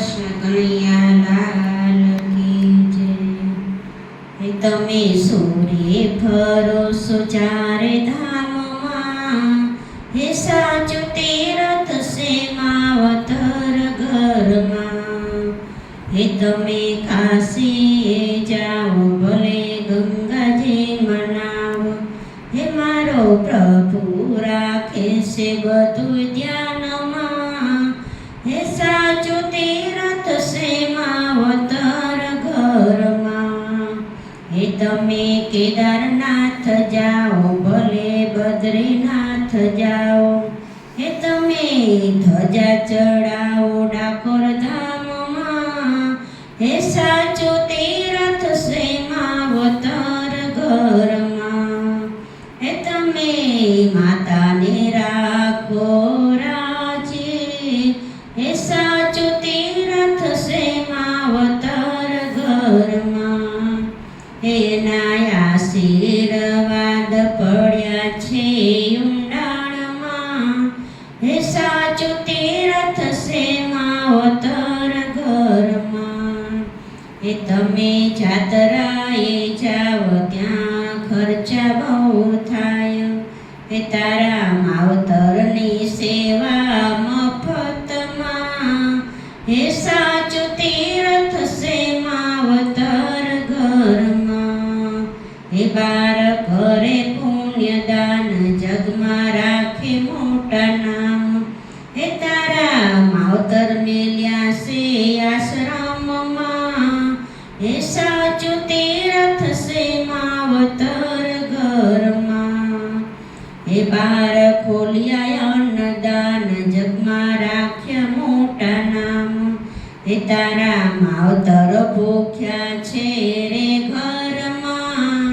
કૃષ્ણ કનૈયા લાલ કી જય. તમે સૂરે ફરો સો ચારે ધામમાં, હે સાચું તીરથ છે માવતર ઘરમાં. હે તમે કાશીએ જાઓ ભલે ગંગાજી મનાવો, હે મારો પ્રભુ રાખે છે બધું ધ્યાનમાં. હે સાચું તીરથ છે માવતર ઘરમાં. હે તમે કેદારનાથ જાઓ ભલે બદ્રીનાથ જાઓ, હે તમે ધજા ચડાવો ડાકોર ધામમાં. હે સાચું તીરથ છે માવતર ઘરમાં. હે તમે માતાને રાખો રાજી, હે સાચું તીરથ છે માવતર ઘરમાં. એના આશીર્વાદ પડ્યા છે ઊંડાણમાં, હે સાચું તીરથ છે માવતર ઘરમાં. હે તમે જાત્રાએ જાઓ ત્યાં ખર્ચા બહુ થાય, હે તારા માવતરની સેવા મફતમાં. હે સાચું તીરથ છે માવતર ઘરમાં. હે બાર કરે પુણ્યદાન જગમાં રાખે મોટા નામ, હે તારા માવતર મેલ્યા છે આશ્રમમાં. હે સાચું તીરથ છે માવતર ઘરમાં. હે બાર ખોલ્યા અન્નદાન જગમાં રાખ્યા મોટા નામ, હે તારા માવતર ભૂખ્યા છે રે ઘરમાં.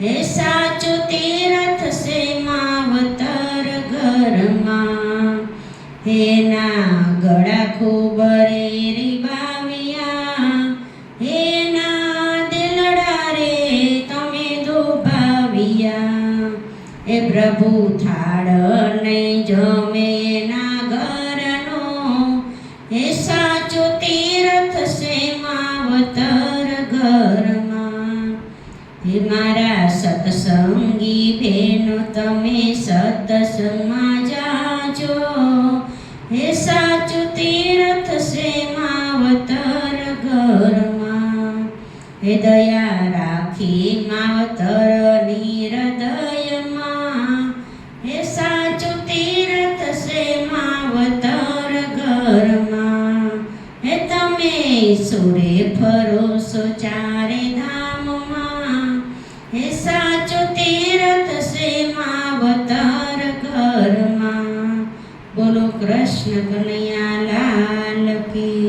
હે સાચું તીરથ છે માવતર ઘરમાં. હે ના ગળા ખૂબ રે રીબાવ્યા, હે ના દિલડા રે તમે દુભાવ્યા. હે પ્રભુ થાળ નહીં જમે ના ઘરનો, હે સાચું તીરથ છે માવતર ઘરમાં. હે મારા સત્સંગી બહેનો તમે સત્સંગમાં જાજો, હે સાચું તીરથ છે માવતર ઘરમાં. હે દયા રાખી માવતરની હૃદયમાં, હે સાચું તીરથ છે માવતર ઘરમાં. હે તમે સુરે ફરો સો ચારે ધામમાં, હે સાચું તીરથ છે માવતર ઘરમાં. બોલો કૃષ્ણ કનૈયા લાલ કી